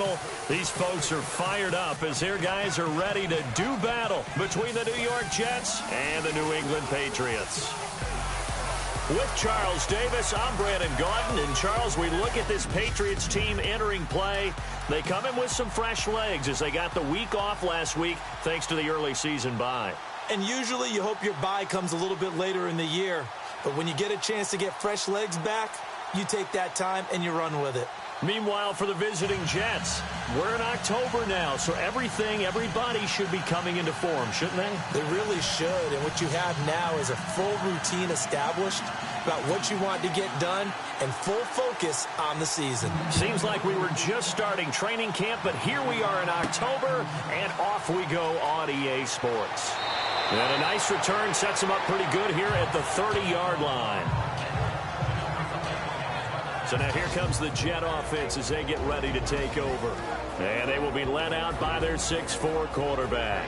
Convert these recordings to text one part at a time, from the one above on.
tunnel. These folks are fired up as their guys are ready to do battle between the New York Jets and the New England Patriots. With Charles Davis, I'm Brandon Gaudin. And, Charles, we look at this Patriots team entering play. They come in with some fresh legs as they got the week off last week thanks to the early season bye. And usually you hope your bye comes a little bit later in the year. But when you get a chance to get fresh legs back, you take that time and you run with it. Meanwhile, for the visiting Jets, we're in October now, so everybody should be coming into form, shouldn't they? They really should, and what you have now is a full routine established about what you want to get done and full focus on the season. Seems like we were just starting training camp, but here we are in October, and off we go on EA Sports. And a nice return sets them up pretty good here at the 30-yard line. So now here comes the Jet offense as they get ready to take over. And they will be led out by their 6'4" quarterback.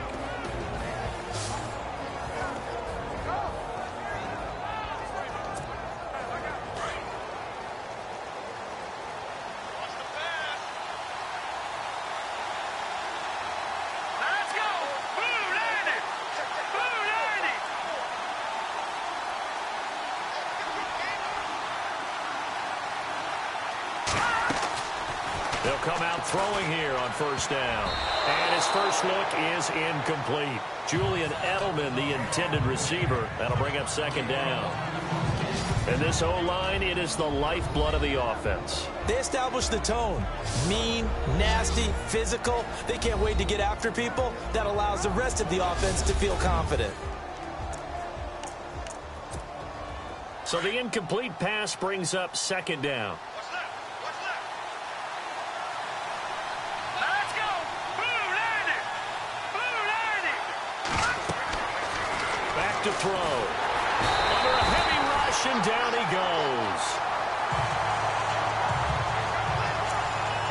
They'll come out throwing here on first down. And his first look is incomplete. Julian Edelman, the intended receiver. That'll bring up second down. And this O-line, it is the lifeblood of the offense. They established the tone. Mean, nasty, physical. They can't wait to get after people. That allows the rest of the offense to feel confident. So the incomplete pass brings up second down. To throw. Under a heavy rush, and down he goes.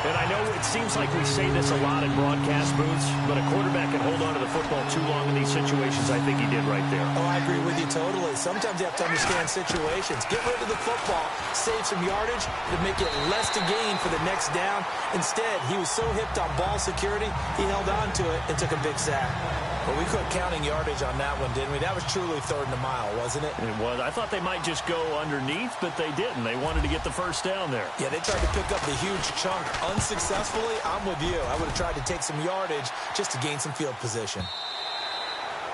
And I know it seems like we say this a lot in broadcast booths, but a quarterback can hold on to the football too long in these situations. I think he did right there. Oh, I agree with you totally. Sometimes you have to understand situations. Get rid of the football, save some yardage to make it less to gain for the next down. Instead, he was so hipped on ball security, he held on to it and took a big sack. But we quit counting yardage on that one, didn't we? That was truly third and a mile, wasn't it? It was. I thought they might just go underneath, but they didn't. They wanted to get the first down there. Yeah, they tried to pick up the huge chunk unsuccessfully. I'm with you. I would have tried to take some yardage just to gain some field position.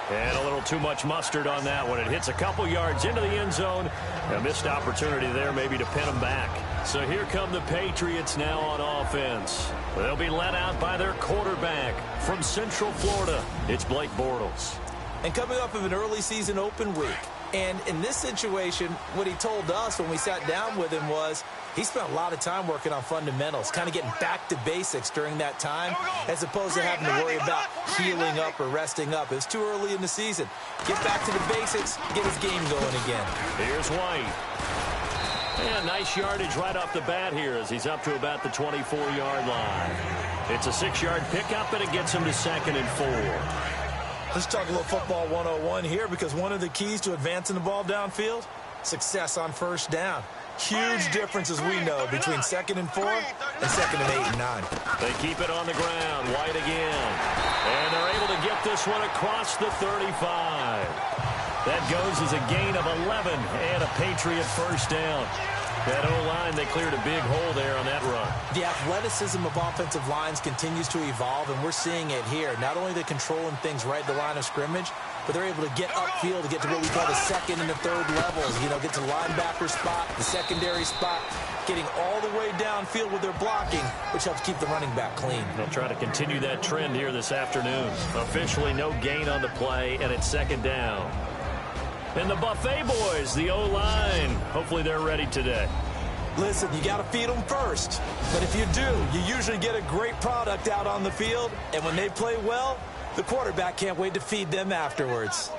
And a little too much mustard on that one. It hits a couple yards into the end zone. A missed opportunity there maybe to pin them back. So here come the Patriots now on offense. They'll be led out by their quarterback from Central Florida. It's Blake Bortles. And coming up of an early season open week. And in this situation, what he told us when we sat down with him was he spent a lot of time working on fundamentals, kind of getting back to basics during that time, as opposed to having to worry about healing up or resting up. It was too early in the season. Get back to the basics, get his game going again. Here's White. And nice yardage right off the bat here as he's up to about the 24-yard line. It's a 6-yard pickup, and it gets him to 2nd and 4. Let's talk a little football 101 here, because one of the keys to advancing the ball downfield, success on first down. Huge difference, as we know, between 2nd and 4 and 2nd and 8 and 9. They keep it on the ground. White again. And they're able to get this one across the 35. That goes as a gain of 11 and a Patriot first down. That O-line, they cleared a big hole there on that run. The athleticism of offensive lines continues to evolve, and we're seeing it here. Not only are they controlling things right at the line of scrimmage, but they're able to get upfield to get to what we call the second and the third levels. You know, get to the linebacker spot, the secondary spot, getting all the way downfield with their blocking, which helps keep the running back clean. They'll try to continue that trend here this afternoon. Officially no gain on the play, and it's 2nd down. And the Buffet boys, the O-line, hopefully they're ready today. Listen, you got to feed them first. But if you do, you usually get a great product out on the field. And when they play well, the quarterback can't wait to feed them afterwards.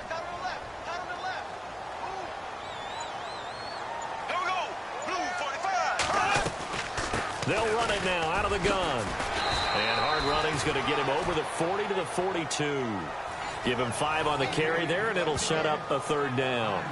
They'll run it now out of the gun. And hard running's going to get him over the 40 to the 42. Give him 5 on the carry there, and it'll set up a 3rd down.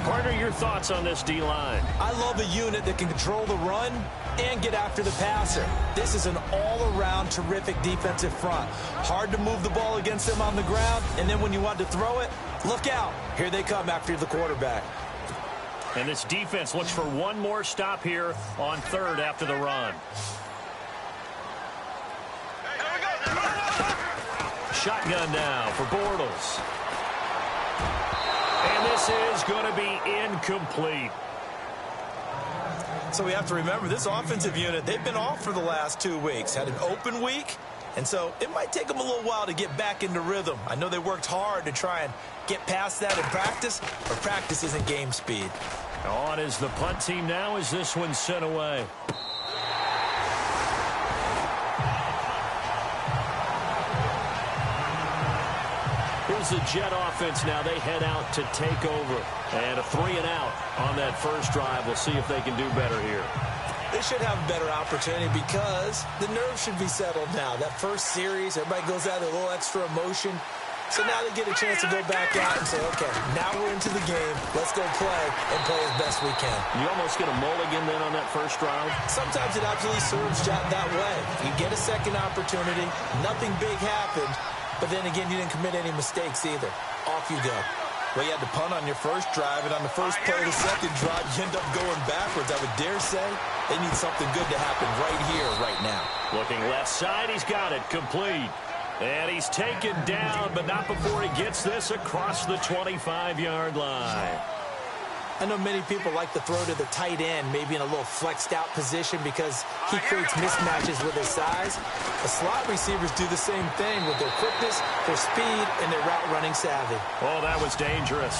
Partner, your thoughts on this D-line? I love a unit that can control the run and get after the passer. This is an all-around terrific defensive front. Hard to move the ball against them on the ground, and then when you want to throw it, look out. Here they come after the quarterback. And this defense looks for one more stop here on third after the run. Shotgun now for Bortles. And this is going to be incomplete. So we have to remember this offensive unit, they've been off for the last 2 weeks. Had an open week, and so it might take them a little while to get back into rhythm. I know they worked hard to try and get past that in practice, but practice isn't game speed. On is the punt team now as this one's sent away. Here's the Jet offense now. They head out to take over. And a 3-and-out on that first drive. We'll see if they can do better here. They should have a better opportunity because the nerves should be settled now. That first series, everybody goes out with a little extra emotion. So now they get a chance to go back out and say, okay, now we're into the game. Let's go play and play as best we can. You almost get a mulligan then on that first drive? Sometimes it absolutely serves that way. You get a second opportunity. Nothing big happened. But then again, you didn't commit any mistakes either. Off you go. Well, you had to punt on your first drive, and on the first play of the second drive, you end up going backwards. I would dare say they need something good to happen right here, right now. Looking left side, he's got it, complete. And he's taken down, but not before he gets this across the 25-yard line. I know many people like to throw to the tight end, maybe in a little flexed out position because he creates mismatches with his size. The slot receivers do the same thing with their quickness, their speed, and their route running savvy. Oh, that was dangerous.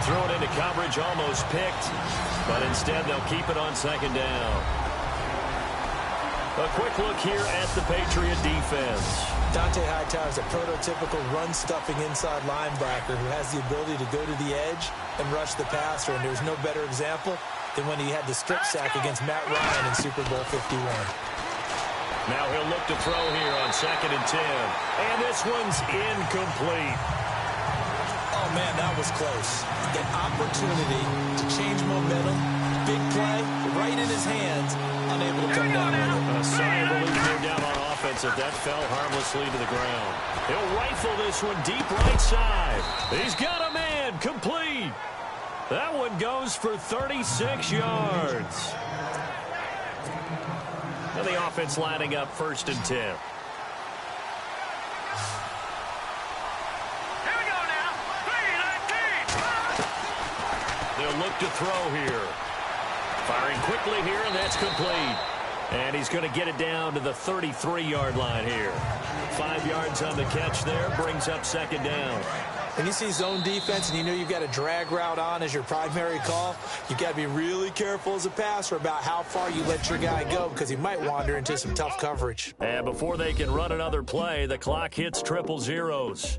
Thrown into coverage, almost picked, but instead they'll keep it on second down. A quick look here at the Patriot defense. Dante Hightower is a prototypical run-stuffing inside linebacker who has the ability to go to the edge and rush the passer, and there's no better example than when he had the strip sack against Matt Ryan in Super Bowl 51. Now he'll look to throw here on 2nd and 10. And this one's incomplete. Oh, man, that was close. An opportunity to change momentum. Big play, right in his hands, unable to come down with it. A sigh of relief here down on offense if that fell harmlessly to the ground. He'll rifle this one deep right side. He's got a man, complete. That one goes for 36 yards. And the offense lining up 1st and 10. Here we go now. 3-19. They'll look to throw here. Firing quickly here, and that's complete. And he's going to get it down to the 33-yard line here. 5 yards on the catch there, brings up 2nd down. When you see zone defense and you know you've got a drag route on as your primary call, you've got to be really careful as a passer about how far you let your guy go because he might wander into some tough coverage. And before they can run another play, the clock hits triple zeros.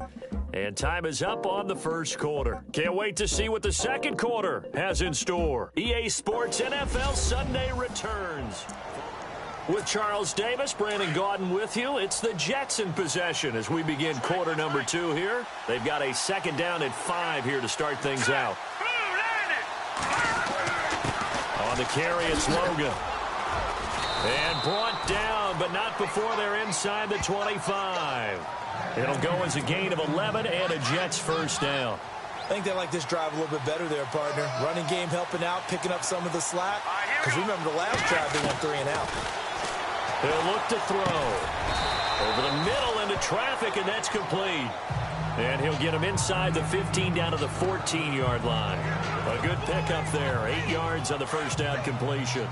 And time is up on the first quarter. Can't wait to see what the second quarter has in store. EA Sports NFL Sunday returns. With Charles Davis, Brandon Gaudin with you. It's the Jets in possession as we begin quarter number 2 here. They've got a 2nd down at 5 here to start things out. On the carry, it's Logan. And brought down, but not before they're inside the 25. It'll go as a gain of 11 and a Jets first down. I think they like this drive a little bit better there, partner. Running game helping out, picking up some of the slack. Because remember the last drive they went 3-and-out. They'll look to throw. Over the middle into traffic, and that's complete. And he'll get him inside the 15 down to the 14-yard line. A good pickup there. 8 yards on the first down completion.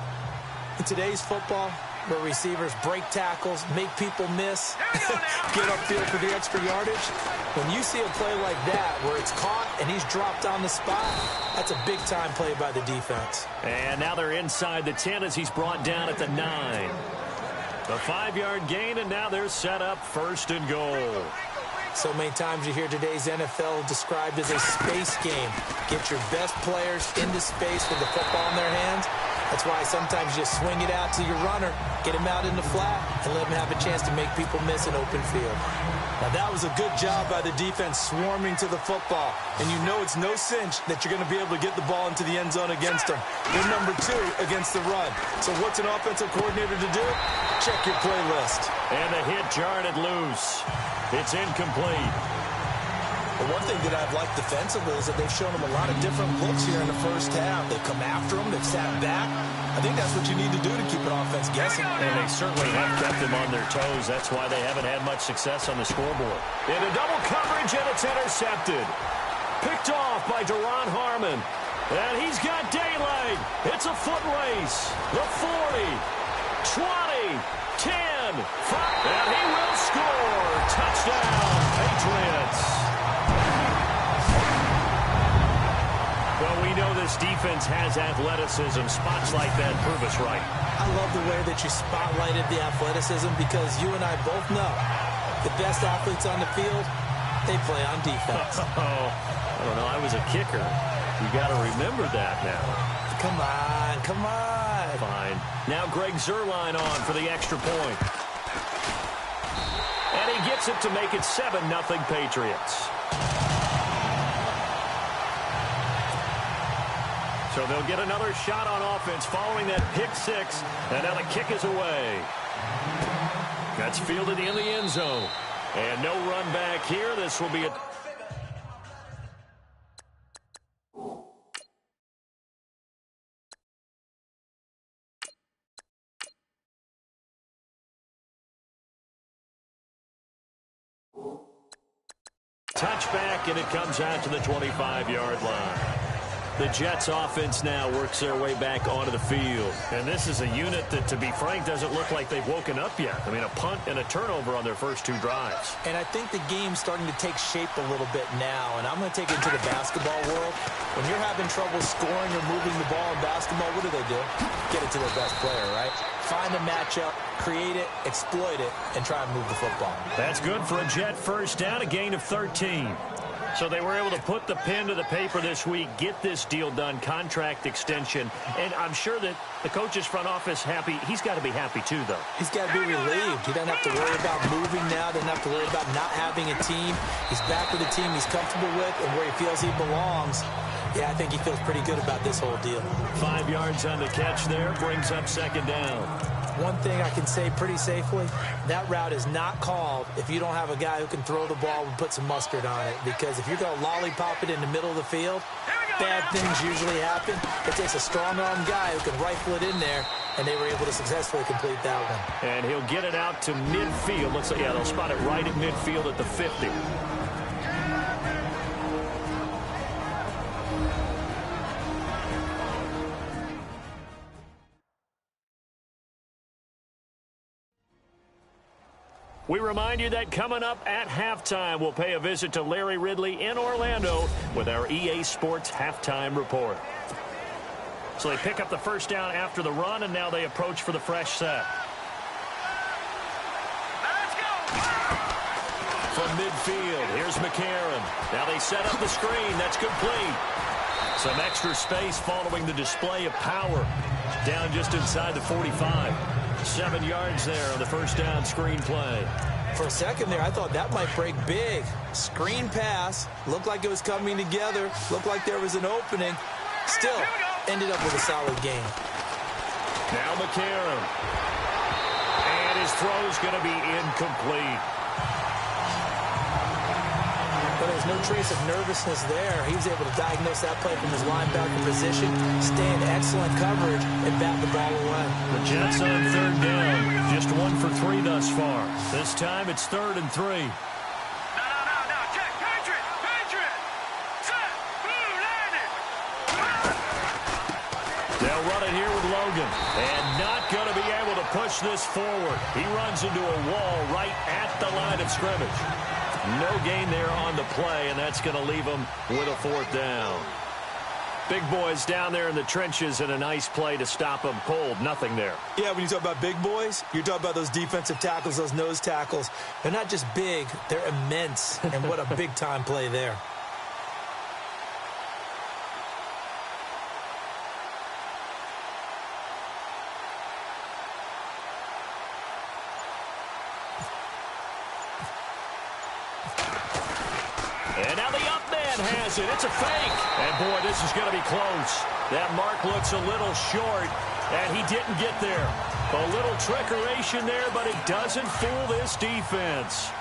In today's football, where receivers break tackles, make people miss, get upfield for the extra yardage, when you see a play like that where it's caught and he's dropped on the spot, that's a big-time play by the defense. And now they're inside the 10 as he's brought down at the 9. A 5-yard gain, and now they're set up 1st and goal. So many times you hear today's NFL described as a space game. Get your best players into space with the football in their hands, That's why sometimes you just swing it out to your runner, get him out in the flat, and let him have a chance to make people miss an open field. Now, that was a good job by the defense swarming to the football. And you know it's no cinch that you're going to be able to get the ball into the end zone against them. They're number 2 against the run. So what's an offensive coordinator to do? Check your playlist. And the hit jarred it loose. It's incomplete. But one thing that I've liked defensively is that they've shown them a lot of different looks here in the first half. They've come after them. They've sat back. I think that's what you need to do to keep an offense guessing. And they certainly have kept them on their toes. That's why they haven't had much success on the scoreboard. Into double coverage, and it's intercepted. Picked off by Deron Harmon. And he's got daylight. It's a foot race. The 40, 20, 10, 5. And he will score. Touchdown, Patriots. Well, we know this defense has athleticism. Spots like that prove us right. I love the way that you spotlighted the athleticism because you and I both know the best athletes on the field, they play on defense. I don't know. I was a kicker. You got to remember that now. Come on, come on. Fine. Now Greg Zuerlein on for the extra point. And he gets it to make it 7-0 Patriots. So they'll get another shot on offense following that pick 6. And now the kick is away. That's fielded in the end zone. And no run back here. This will be a... touchback, and it comes out to the 25-yard line. The Jets offense now works their way back onto the field. And this is a unit that, to be frank, doesn't look like they've woken up yet. I mean, a punt and a turnover on their first 2 drives. And I think the game's starting to take shape a little bit now. And I'm going to take it to the basketball world. When you're having trouble scoring or moving the ball in basketball, what do? Get it to their best player, right? Find a matchup, create it, exploit it, and try and move the football. That's good for a Jet first down, a gain of 13. So they were able to put the pen to the paper this week, get this deal done, contract extension. And I'm sure that the coach's front office happy. He's got to be happy too, though. He's got to be relieved. He doesn't have to worry about moving now. Doesn't have to worry about not having a team. He's back with a team he's comfortable with and where he feels he belongs. Yeah, I think he feels pretty good about this whole deal. 5 yards on the catch there, brings up second down. One thing I can say pretty safely, that route is not called if you don't have a guy who can throw the ball and put some mustard on it. Because if you're going to lollipop it in the middle of the field, bad things usually happen. It takes a strong-arm guy who can rifle it in there, and they were able to successfully complete that one. And he'll get it out to midfield. Looks like, yeah, they'll spot it right at midfield at the 50. We remind you that coming up at halftime, we'll pay a visit to Larry Ridley in Orlando with our EA Sports Halftime Report. So they pick up the first down after the run, and now they approach for the fresh set. Let's go! From midfield, here's McCarron. Now they set up the screen. That's complete. Some extra space following the display of power. Down just inside the 45. 7 yards there on the first down screen play. For a second there, I thought that might break big. Screen pass. Looked like it was coming together. Looked like there was an opening. Still, ended up with a solid game. Now McCarron. And his throw's going to be incomplete. But there's no trace of nervousness there. He was able to diagnose that play from his linebacker position, stay in excellent coverage, and bat the ball away. The Jets on third down. Just 1 for 3 thus far. This time it's 3rd and 3. No. Check. Patriot. Set. Blue landed. They'll run it here with Logan. And not going to be able to push this forward. He runs into a wall right at the line of scrimmage. No gain there on the play, and that's going to leave him with a 4th down. Big boys down there in the trenches, and a nice play to stop them cold. Nothing there. Yeah, when you talk about big boys, you're talking about those defensive tackles, those nose tackles. They're not just big, they're immense. And what a big-time play there. And now the up man has it. It's a fake. And, boy, this is going to be close. That mark looks a little short, and he didn't get there. A little trickeration there, but it doesn't fool this defense.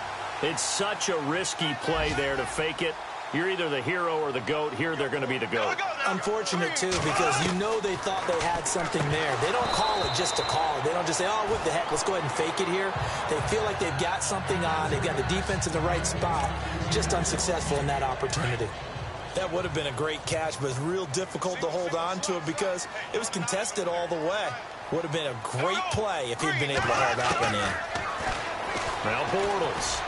It's such a risky play there to fake it. You're either the hero or the GOAT. Here they're going to be the GOAT. Unfortunate, too, because you know they thought they had something there. They don't call it just to call it. They don't just say, oh, what the heck, let's go ahead and fake it here. They feel like they've got something on. They've got the defense in the right spot. Just unsuccessful in that opportunity. That would have been a great catch, but it's real difficult to hold on to it because it was contested all the way. Would have been a great play if he'd been able to hold that one in. Now Bortles.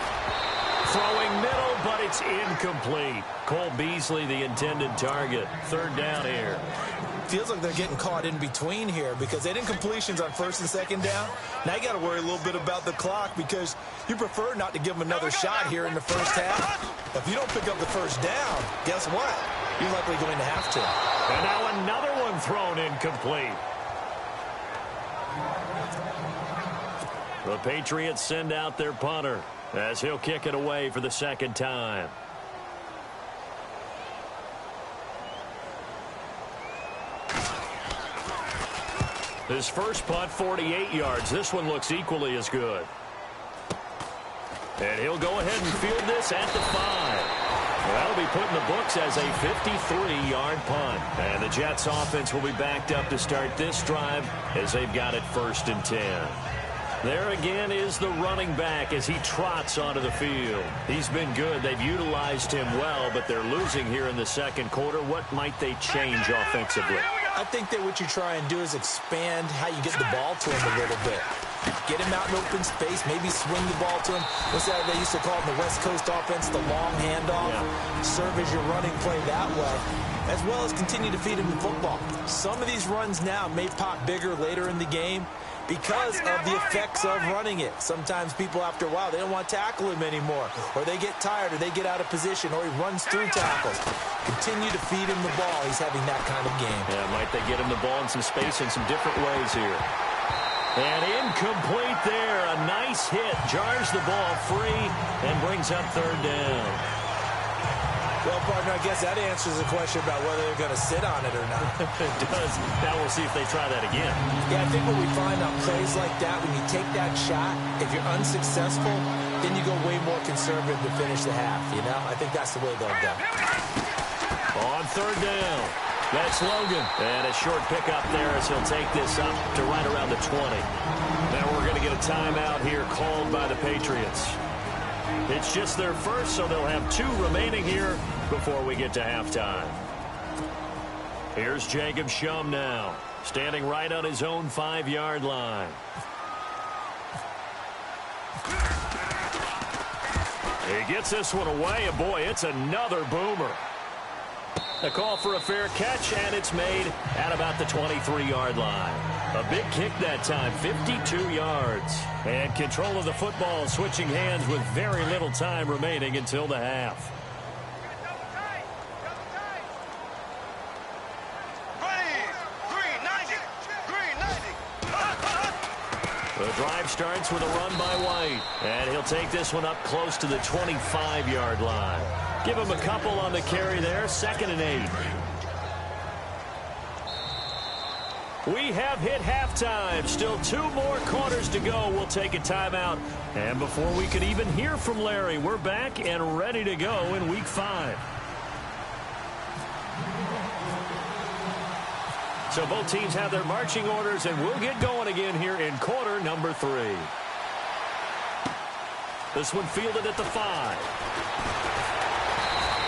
Throwing middle, but it's incomplete. Cole Beasley, the intended target. Third down here. Feels like they're getting caught in between here because they didn't completions on first and second down. Now you got to worry a little bit about the clock because you prefer not to give them another shot here in the first half. If you don't pick up the first down, guess what? You're likely going to have to. And now another one thrown incomplete. The Patriots send out their punter as he'll kick it away for the second time. His first punt, 48 yards. This one looks equally as good. And he'll go ahead and field this at the 5. That'll be put in the books as a 53-yard punt. And the Jets offense will be backed up to start this drive as they've got it 1st and 10. There again is the running back as he trots onto the field. He's been good. They've utilized him well, but they're losing here in the second quarter. What might they change offensively? I think that what you try and do is expand how you get the ball to him a little bit. Get him out in open space, maybe swing the ball to him. What's that they used to call in the West Coast offense, the long handoff? Yeah. Serve as your running play that way, as well as continue to feed him the football. Some of these runs now may pop bigger later in the game because of the effects of running it. Sometimes people, after a while, they don't want to tackle him anymore, or they get tired, or they get out of position, or he runs through tackles. Continue to feed him the ball. He's having that kind of game. Yeah, might they get him the ball in some space in some different ways here. And incomplete there. A nice hit. Jars the ball free and brings up third down. Well, partner, I guess that answers the question about whether they're going to sit on it or not. It does. Now we'll see if they try that again. Yeah, I think what we find on plays like that, when you take that shot, if you're unsuccessful, then you go way more conservative to finish the half, you know? I think that's the way they'll go. On third down, that's Logan. And a short pickup there as he'll take this up to right around the 20. Now we're going to get a timeout here called by the Patriots. It's just their first, so they'll have 2 remaining here before we get to halftime. Here's Jacob Shum now, standing right on his own 5-yard line. He gets this one away, and boy, it's another boomer. A call for a fair catch, and it's made at about the 23-yard line. A big kick that time, 52 yards. And control of the football switching hands with very little time remaining until the half. The drive starts with a run by White. And he'll take this one up close to the 25-yard line. Give him a couple on the carry there, 2nd and 8. We have hit halftime. Still 2 more quarters to go. We'll take a timeout. And before we could even hear from Larry, we're back and ready to go in Week 5. So both teams have their marching orders, and we'll get going again here in quarter number 3. This one fielded at the 5.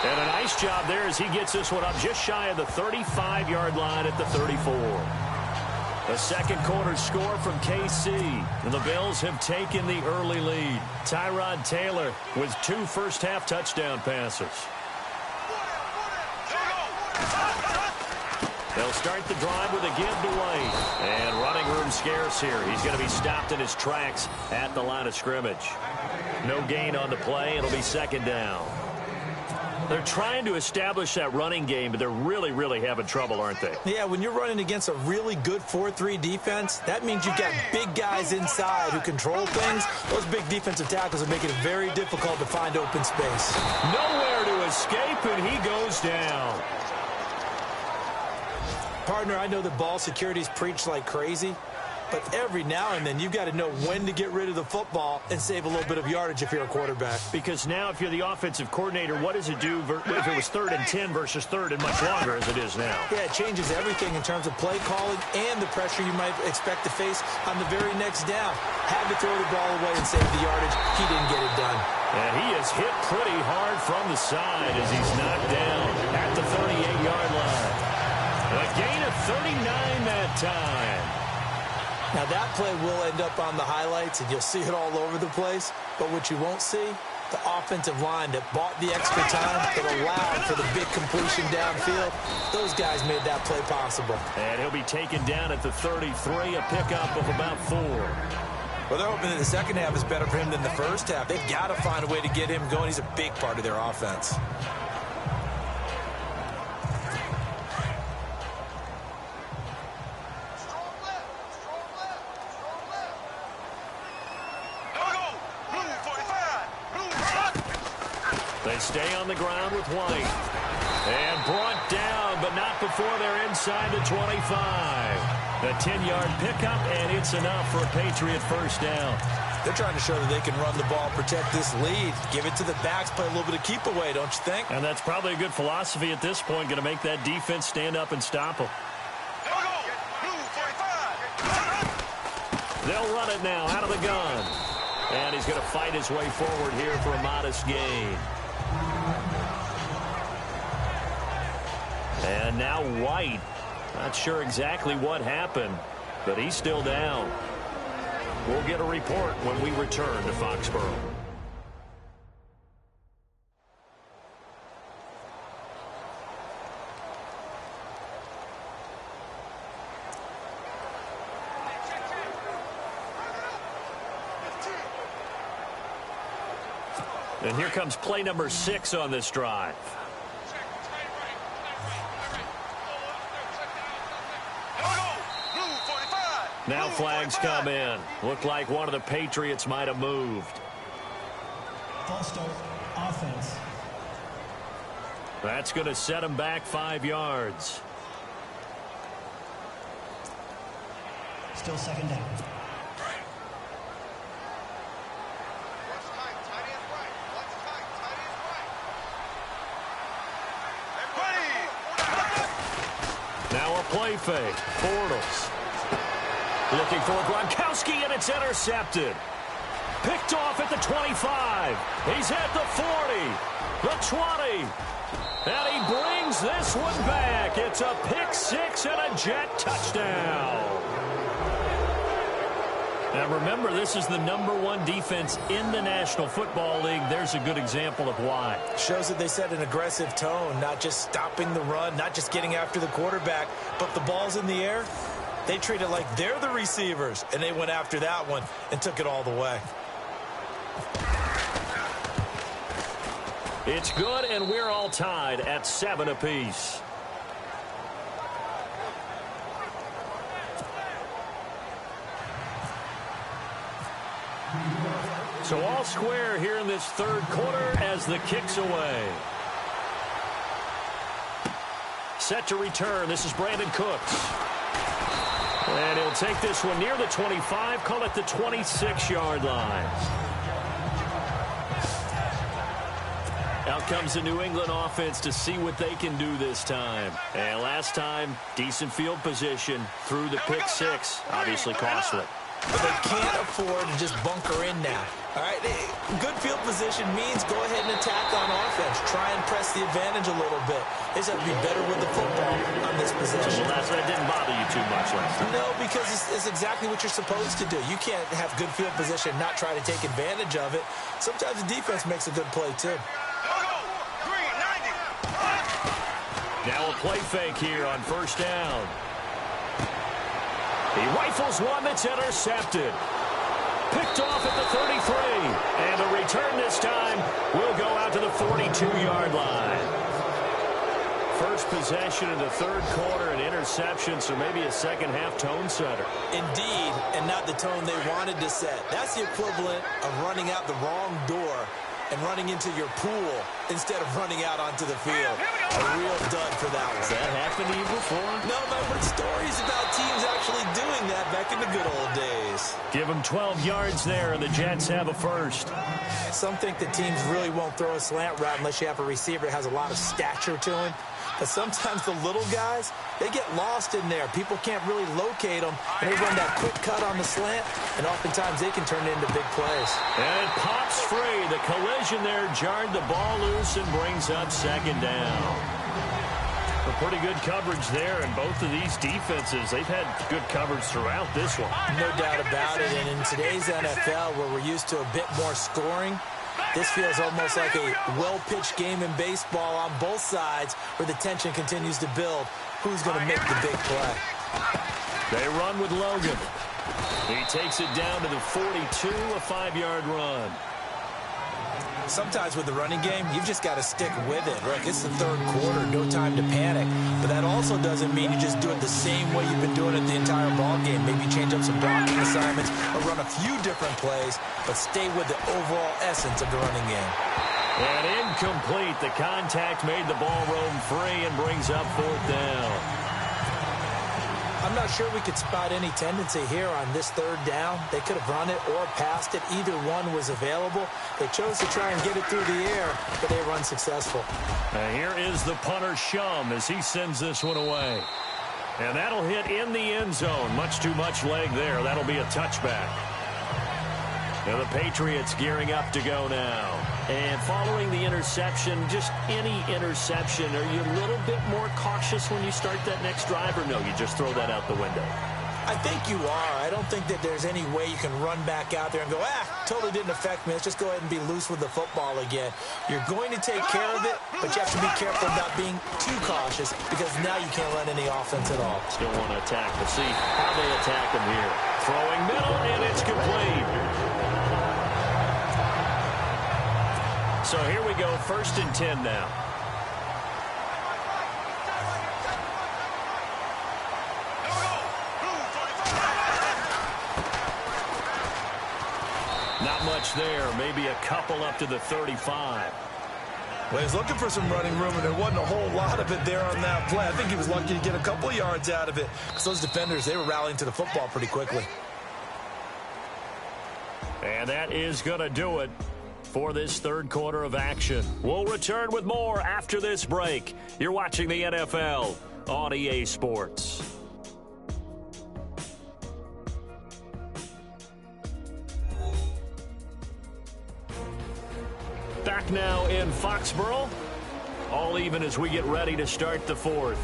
And a nice job there as he gets this one up just shy of the 35-yard line at the 34. A second quarter score from KC. And the Bills have taken the early lead. Tyrod Taylor with 2 first-half touchdown passes. They'll start the drive with a give to White. And running room scarce here. He's going to be stopped in his tracks at the line of scrimmage. No gain on the play. It'll be 2nd down. They're trying to establish that running game, but they're really, really having trouble, aren't they? Yeah, when you're running against a really good 4-3 defense, that means you've got big guys inside who control things. Those big defensive tackles are making it very difficult to find open space. Nowhere to escape, and he goes down. Partner, I know that ball security is preached like crazy, but every now and then you've got to know when to get rid of the football and save a little bit of yardage if you're a quarterback. Because now if you're the offensive coordinator, what does it do if it was 3rd and 10 versus 3rd and much longer as it is now? Yeah, it changes everything in terms of play calling and the pressure you might expect to face on the very next down. Had to throw the ball away and save the yardage. He didn't get it done. And he is hit pretty hard from the side as he's knocked down at the 38-yard line. A gain of 39 that time. Now, that play will end up on the highlights, and you'll see it all over the place. But what you won't see, the offensive line that bought the extra time, that allowed for the big completion downfield, those guys made that play possible. And he'll be taken down at the 33, a pickup of about 4. Well, they're hoping that the second half is better for him than the first half. They've got to find a way to get him going. He's a big part of their offense. They stay on the ground with White. And brought down, but not before they're inside the 25. The 10-yard pickup, and it's enough for a Patriot first down. They're trying to show that they can run the ball, protect this lead, give it to the backs, play a little bit of keep away, don't you think? And that's probably a good philosophy at this point, going to make that defense stand up and stop them. They'll run it now out of the gun. And he's going to fight his way forward here for a modest gain. And now White. Not sure exactly what happened, but he's still down. We'll get a report when we return to Foxborough. And here comes play number 6 on this drive. Now flags come in. Looked like one of the Patriots might have moved. False start, offense. That's going to set him back 5 yards. Still second down. Now a play fake. Bortles. Looking for Gronkowski, and it's intercepted. Picked off at the 25. He's at the 40, the 20. And he brings this one back. It's a pick 6 and a Jet touchdown. Now remember, this is the #1 defense in the National Football League. There's a good example of why. Shows that they set an aggressive tone, not just stopping the run, not just getting after the quarterback, but the ball's in the air. They treat it like they're the receivers, and they went after that one and took it all the way. It's good, and we're all tied at 7 apiece. So all square here in this third quarter as the kick's away. Set to return. This is Brandon Cooks. And he'll take this one near the 25, call it the 26-yard line. Out comes the New England offense to see what they can do this time. And last time, decent field position through the pick 6. Obviously costly. But they can't afford to just bunker in now. All right, good field position means go ahead and attack on offense. Try and press the advantage a little bit. They just have to be better with the football on this possession. Well, that didn't bother you too much last time. No, because it's exactly what you're supposed to do. You can't have good field position and not try to take advantage of it. Sometimes the defense makes a good play, too. Now a play fake here on first down. He rifles one that's intercepted. Picked off at the 33. And the return this time will go out to the 40. 42-yard line. First possession in the third quarter, an interception, so maybe a second-half tone setter. Indeed, and not the tone they wanted to set. That's the equivalent of running out the wrong door and running into your pool instead of running out onto the field. A real dud for that one. Has that happened to you before? No, but I've heard stories about teams actually doing that back in the good old days. Give them 12 yards there, and the Jets have a first. Some think that teams really won't throw a slant route unless you have a receiver that has a lot of stature to him. But sometimes the little guys, they get lost in there. People can't really locate them, and they run that quick cut on the slant, and oftentimes they can turn it into big plays. And it pops free. The collision there jarred the ball loose and brings up second down. A pretty good coverage there, and both of these defenses, they've had good coverage throughout this one. No doubt about it, and in today's NFL, where we're used to a bit more scoring, this feels almost like a well-pitched game in baseball on both sides where the tension continues to build. Who's going to make the big play? They run with Logan. He takes it down to the 42, a 5-yard run. Sometimes with the running game, you've just got to stick with it. Look, it's the third quarter, no time to panic. But that also doesn't mean you just do it the same way you've been doing it the entire ball game. Maybe change up some blocking assignments or run a few different plays, but stay with the overall essence of the running game. And incomplete. The contact made the ball roam free and brings up fourth down. I'm not sure we could spot any tendency here on this third down. They could have run it or passed it. Either one was available. They chose to try and get it through the air, but they were unsuccessful. Here is the punter, Shum, as he sends this one away. And that'll hit in the end zone. Much too much leg there. That'll be a touchback. Now the Patriots gearing up to go now. And following the interception, just any interception, are you a little bit more cautious when you start that next drive, or no, you just throw that out the window? I think you are. I don't think that there's any way you can run back out there and go, totally didn't affect me. Let's just go ahead and be loose with the football again. You're going to take care of it, but you have to be careful about being too cautious because now you can't run any offense at all. Still want to attack. We'll see how they attack them here. Throwing middle, and it's complete. So here we go, 1st and 10 now. Not much there, maybe a couple up to the 35. Well, he's looking for some running room, and there wasn't a whole lot of it there on that play. I think he was lucky to get a couple of yards out of it. Because those defenders, they were rallying to the football pretty quickly. And that is going to do it for this third quarter of action. We'll return with more after this break. You're watching the NFL on EA Sports. Back now in Foxborough. All even as we get ready to start the fourth.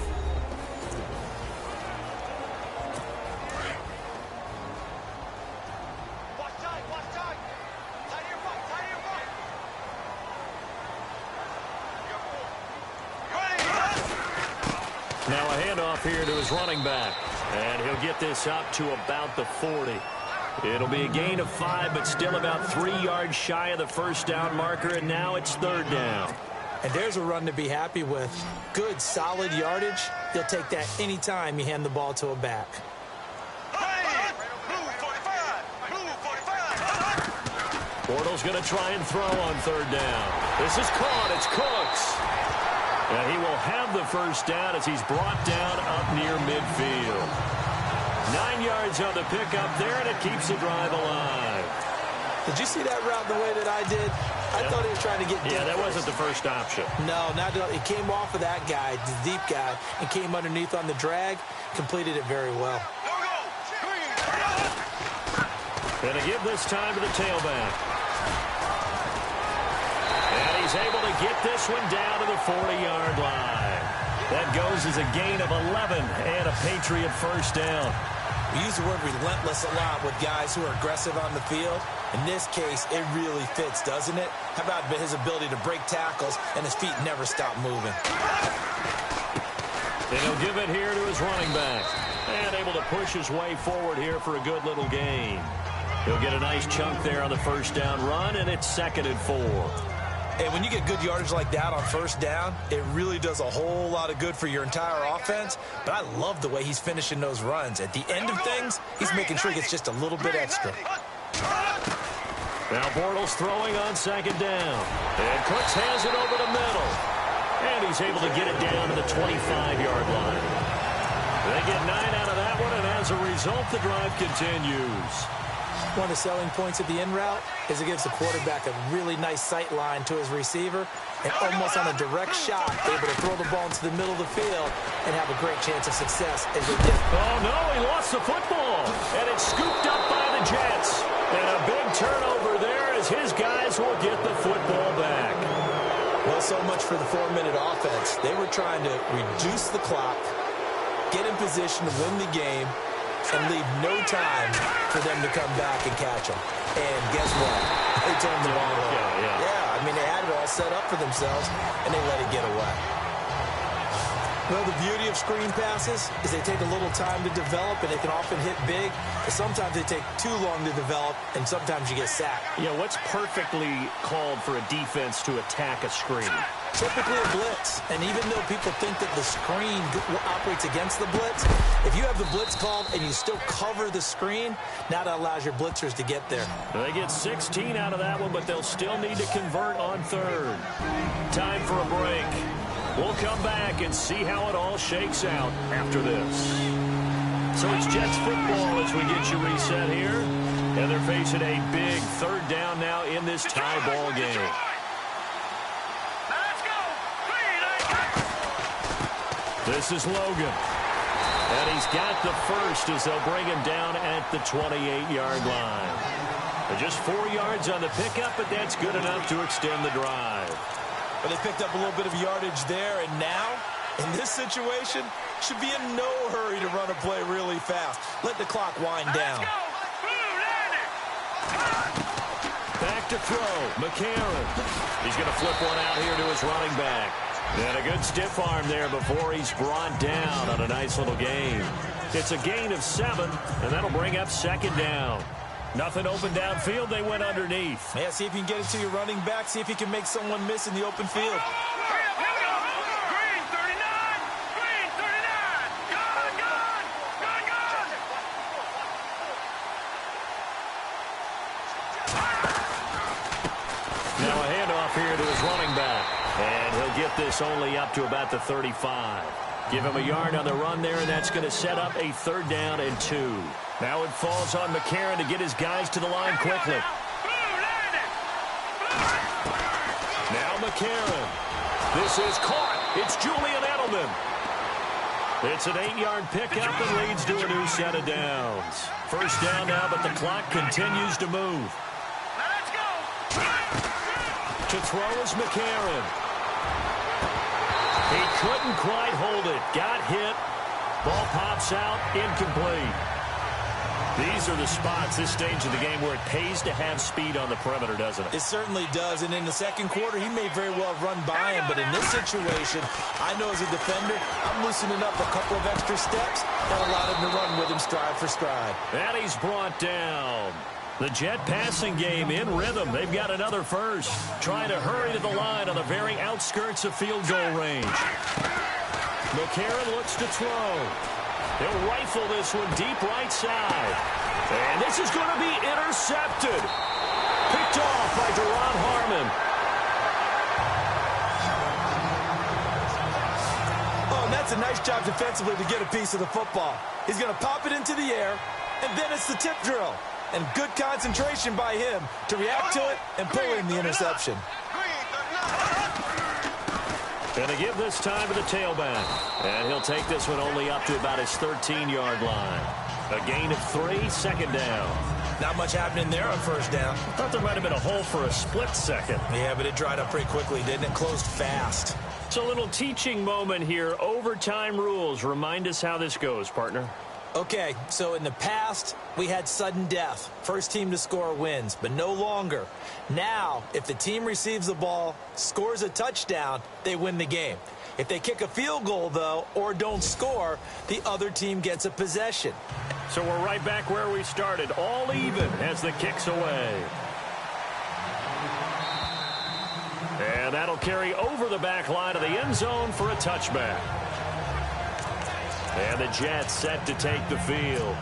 Now a handoff here to his running back. And he'll get this up to about the 40. It'll be a gain of 5, but still about 3 yards shy of the first down marker, and now it's third down. And there's a run to be happy with. Good, solid yardage. You'll take that anytime you hand the ball to a back. Bortles going to try and throw on third down. This is caught. It's Cooks. And he will have the first down as he's brought down up near midfield. 9 yards on the pickup there, and it keeps the drive alive. Did you see that route the way that I did? I thought he was trying to get deep. Yeah, that wasn't the first option. No, not at all. He came off of that guy, the deep guy, and came underneath on the drag. Completed it very well. Going to give this time to the tailback. And he's able to get this one down to the 40-yard line. That goes as a gain of 11 and a Patriot first down. We use the word relentless a lot with guys who are aggressive on the field. In this case, it really fits, doesn't it? How about his ability to break tackles and his feet never stop moving? And he'll give it here to his running back. And able to push his way forward here for a good little gain. He'll get a nice chunk there on the first down run, and it's 2nd and 4. And when you get good yardage like that on first down, it really does a whole lot of good for your entire offense. But I love the way he's finishing those runs. At the end of things, he's making sure he gets just a little bit extra. Now Bortles throwing on second down. And Cooks has it over the middle. And he's able to get it down to the 25-yard line. They get 9 out of that one, and as a result, the drive continues. One of the selling points of the in route is it gives the quarterback a really nice sight line to his receiver, and almost on a direct shot, able to throw the ball into the middle of the field and have a great chance of success as they did. Oh, no, he lost the football, and it's scooped up by the Jets. And a big turnover there as his guys will get the football back. Well, so much for the 4-minute offense. They were trying to reduce the clock, get in position to win the game, and leave no time for them to come back and catch them. And guess what? They turned the ball over. Yeah, I mean, they had it all set up for themselves, and they let it get away. Well, the beauty of screen passes is they take a little time to develop, and they can often hit big. But sometimes they take too long to develop, and sometimes you get sacked. Yeah, what's perfectly called for a defense to attack a screen? Typically a blitz. And even though people think that the screen operates against the blitz, if you have the blitz called and you still cover the screen, now that allows your blitzers to get there. They get 16 out of that one, but they'll still need to convert on third. Time for a break. We'll come back and see how it all shakes out after this. So it's Jets football as we get you reset here. And they're facing a big third down now in this tie ball game. This is Logan. And he's got the first as they'll bring him down at the 28-yard line. Just 4 yards on the pickup, but that's good enough to extend the drive. But they picked up a little bit of yardage there, and now, in this situation, should be in no hurry to run a play really fast. Let the clock wind down. Back to throw, McCarron. He's going to flip one out here to his running back. And a good stiff arm there before he's brought down on a nice little gain. It's a gain of 7, and that'll bring up second down. Nothing open downfield. They went underneath. Yeah, see if you can get it to your running back. See if you can make someone miss in the open field. Green 39! Green 39! Gone! Gone! Gone! Gone! Now a handoff here to his running back. And he'll get this only up to about the 35. Give him a yard on the run there, and that's going to set up a third down and 2. Now it falls on McCarron to get his guys to the line quickly. Now McCarron. This is caught. It's Julian Edelman. It's an 8-yard pickup and leads to a new set of downs. First down now, but the clock continues to move. Let's go! To throw is McCarron. He couldn't quite hold it. Got hit. Ball pops out. Incomplete. These are the spots, this stage of the game, where it pays to have speed on the perimeter, doesn't it? It certainly does. And in the second quarter, he may very well run by him. But in this situation, I know as a defender, I'm loosening up a couple of extra steps that allowed him to run with him stride for stride. And he's brought down. The Jet passing game in rhythm. They've got another first. Trying to hurry to the line on the very outskirts of field goal range. McCarron looks to throw. He'll rifle this one deep right side. And this is going to be intercepted. Picked off by Deron Harmon. Oh, and that's a nice job defensively to get a piece of the football. He's going to pop it into the air, and then it's the tip drill. And good concentration by him to react to it and pull in the interception. Going to give this time to the tailback. And he'll take this one only up to about his 13-yard line. A gain of 3, second down. Not much happening there on first down. I thought there might have been a hole for a split second. Yeah, but it dried up pretty quickly, didn't it? Closed fast. It's a little teaching moment here. Overtime rules. Remind us how this goes, partner. Okay, so in the past, we had sudden death. First team to score wins, but no longer. Now, if the team receives the ball, scores a touchdown, they win the game. If they kick a field goal, though, or don't score, the other team gets a possession. So we're right back where we started, all even as the kick's away. carry over the back line of the end zone for a touchback. And the Jets set to take the field.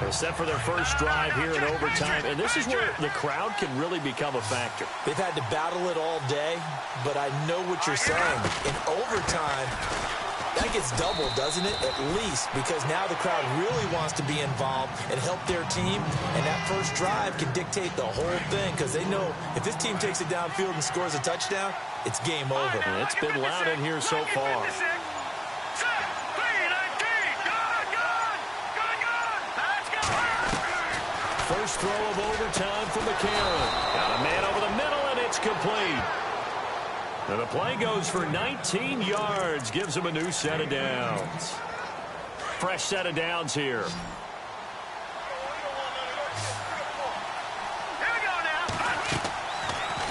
They're set for their first drive here in overtime, and this is where the crowd can really become a factor. They've had to battle it all day, but I know what you're saying. In overtime, that gets doubled, doesn't it? At least, because now the crowd really wants to be involved and help their team, and that first drive can dictate the whole thing, because they know if this team takes it downfield and scores a touchdown, it's game over. And it's been loud in here so far. First throw of overtime for McCarron. Got a man over the middle, and it's complete. And the play goes for 19 yards. Gives him a new set of downs. Fresh set of downs here. Here we go now.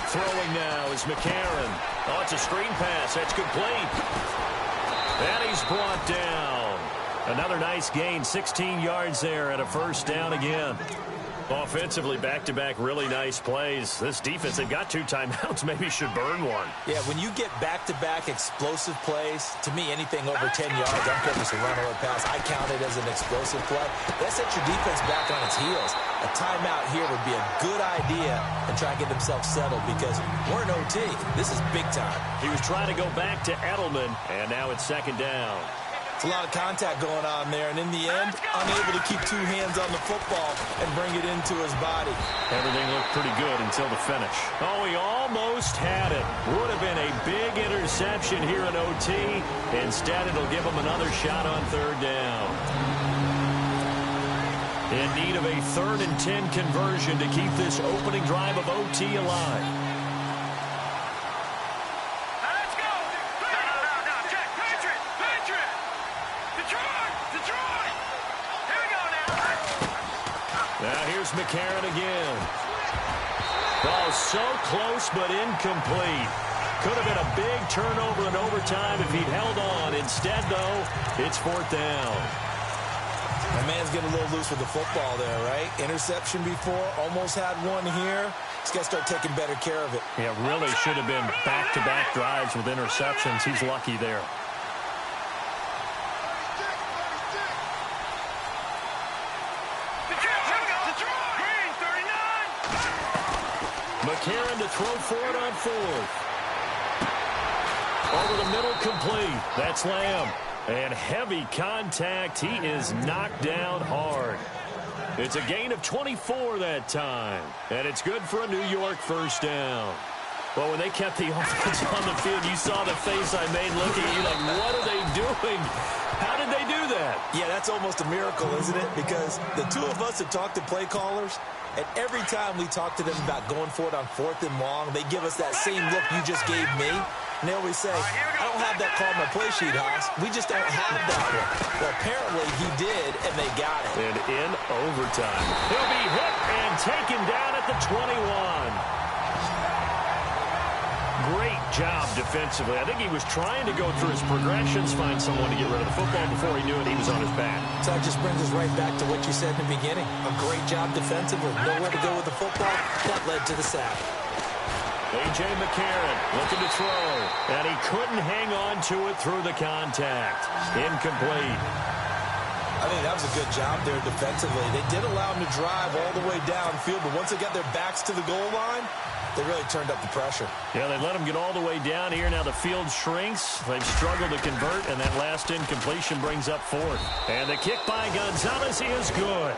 Throwing now is McCarron. Oh, it's a screen pass. That's complete. And he's brought down. Another nice gain, 16 yards there, and a first down again. Offensively, back-to-back really nice plays. This defense, they've got 2 timeouts, maybe should burn one. Yeah, when you get back-to-back explosive plays, to me, anything over 10 yards, I don't care if it's a run or a pass, I count it as an explosive play. That sets your defense back on its heels. A timeout here would be a good idea and try and get themselves settled because we're in OT. This is big time. He was trying to go back to Edelman, and now it's second down. It's a lot of contact going on there, and in the end, unable to keep 2 hands on the football and bring it into his body. Everything looked pretty good until the finish. Oh, he almost had it. Would have been a big interception here in OT. Instead, it'll give him another shot on third down. In need of a 3rd and 10 conversion to keep this opening drive of OT alive. Now here's McCarron again. Oh, so close but incomplete. Could have been a big turnover in overtime if he'd held on. Instead, though, it's 4th down. My man's getting a little loose with the football there, right? Interception before, almost had one here. He's got to start taking better care of it. Yeah, really should have been back-to-back drives with interceptions. He's lucky there. McCarron to throw for it on 4th. Over the middle, complete. That's Lamb. And heavy contact. He is knocked down hard. It's a gain of 24 that time. And it's good for a New York first down. Well, when they kept the offense on the field, you saw the face I made looking at you like, what are they doing? How did they do that? Yeah, that's almost a miracle, isn't it? Because the 2 of us have talked to play callers, and every time we talk to them about going for it on 4th and long, they give us that same look you just gave me. And they always say, I don't have that call on my play sheet, Haas. We just don't have that one. Well, apparently he did, and they got it. And in overtime, he'll be hit and taken down at the 21. Great job defensively. I think he was trying to go through his progressions, find someone to get rid of the football. Before he knew it, he was on his back. So that just brings us right back to what you said in the beginning. A great job defensively. Nowhere to go with the football. That led to the sack. A.J. McCarron looking to throw. And he couldn't hang on to it through the contact. Incomplete. I think that was a good job there defensively. They did allow him to drive all the way downfield, but once they got their backs to the goal line, they really turned up the pressure. Yeah, they let him get all the way down here. Now the field shrinks. They've struggled to convert, and that last incompletion brings up 4th. And the kick by Gonzalez is good.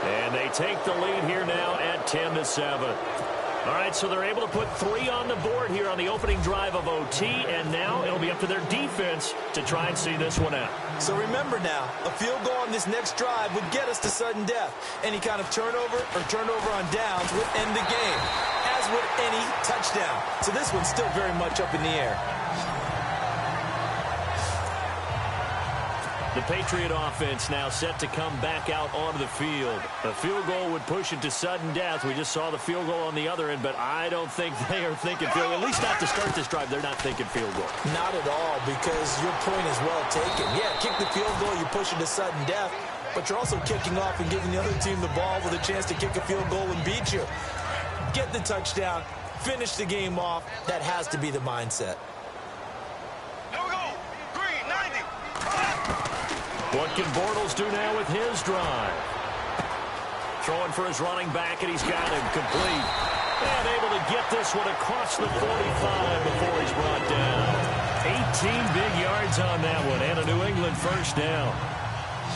And they take the lead here now at 10-7. All right, so they're able to put 3 on the board here on the opening drive of OT, and now it'll be up to their defense to try and see this one out. So remember now, a field goal on this next drive would get us to sudden death. Any kind of turnover or turnover on downs would end the game, as would any touchdown. So this one's still very much up in the air. The Patriot offense now set to come back out onto the field. A field goal would push it to sudden death. We just saw the field goal on the other end, but I don't think they are thinking field goal. At least not to start this drive. They're not thinking field goal. Not at all, because your point is well taken. Yeah, kick the field goal, you push it to sudden death, but you're also kicking off and giving the other team the ball with a chance to kick a field goal and beat you. Get the touchdown, finish the game off. That has to be the mindset. Here we go. Green, 90. What can Bortles do now with his drive? Throwing for his running back, and he's got him complete. And able to get this one across the 45 before he's brought down. 18 big yards on that one, and a New England first down.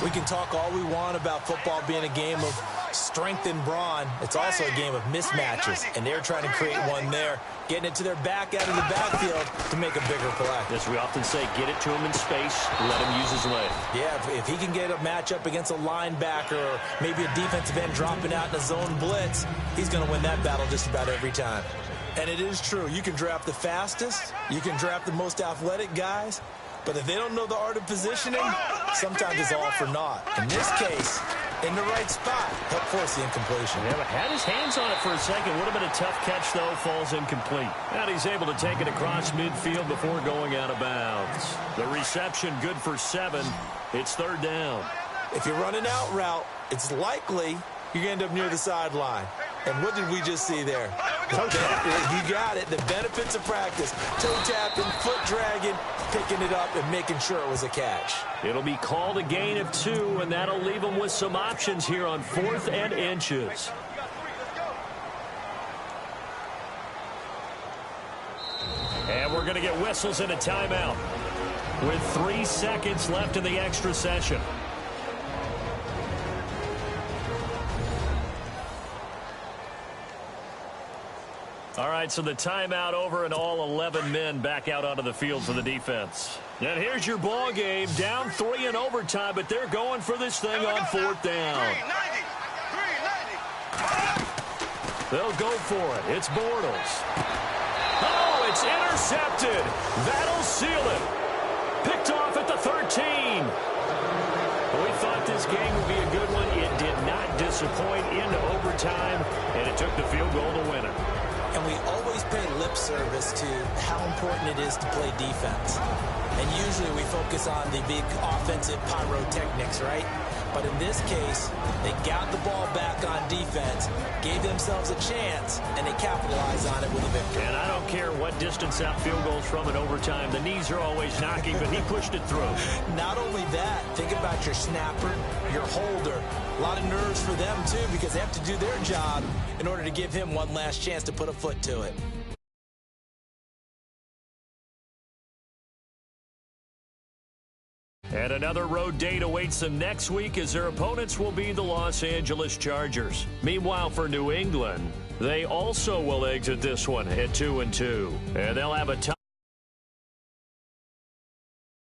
We can talk all we want about football being a game of strength and brawn. It's also a game of mismatches, and they're trying to create one there, getting it to their back out of the backfield to make a bigger play. As we often say, get it to him in space, let him use his leg. Yeah, if he can get a matchup against a linebacker or maybe a defensive end dropping out in a zone blitz, he's going to win that battle just about every time. And it is true. You can draft the fastest, you can draft the most athletic guys, but if they don't know the art of positioning, sometimes it's all for naught. In this case, in the right spot, help force the incompletion. Yeah, but had his hands on it for a second. Would have been a tough catch, though. Falls incomplete. And he's able to take it across midfield before going out of bounds. The reception good for 7. It's third down. If you're running out route, it's likely you're going to end up near the sideline. And what did we just see there? Toe tapping. You got it. The benefits of practice. Toe tapping, foot dragging, picking it up, and making sure it was a catch. It'll be called a gain of 2, and that'll leave them with some options here on 4th and inches. And we're going to get whistles and a timeout with 3 seconds left in the extra session. All right, so the timeout over and all 11 men back out onto the field for the defense. And here's your ball game, down 3 in overtime, but they're going for this thing on 4th down. They'll go for it. It's Bortles. Oh, it's intercepted. That'll seal it. Picked off at the 13. We thought this game would be a good one. It did not disappoint into overtime, and it took the field goal to win it. And we always pay lip service to how important it is to play defense. And usually we focus on the big offensive pyrotechnics, right? But in this case, they got the ball back on defense, gave themselves a chance, and they capitalized on it with a victory. And I don't care what distance out field goals from in overtime. The knees are always knocking, but he pushed it through. Not only that, think about your snapper, your holder. A lot of nerves for them, too, because they have to do their job in order to give him one last chance to put a foot to it. And another road date awaits them next week as their opponents will be the Los Angeles Chargers. Meanwhile, for New England, they also will exit this one at 2-2. And they'll have a tough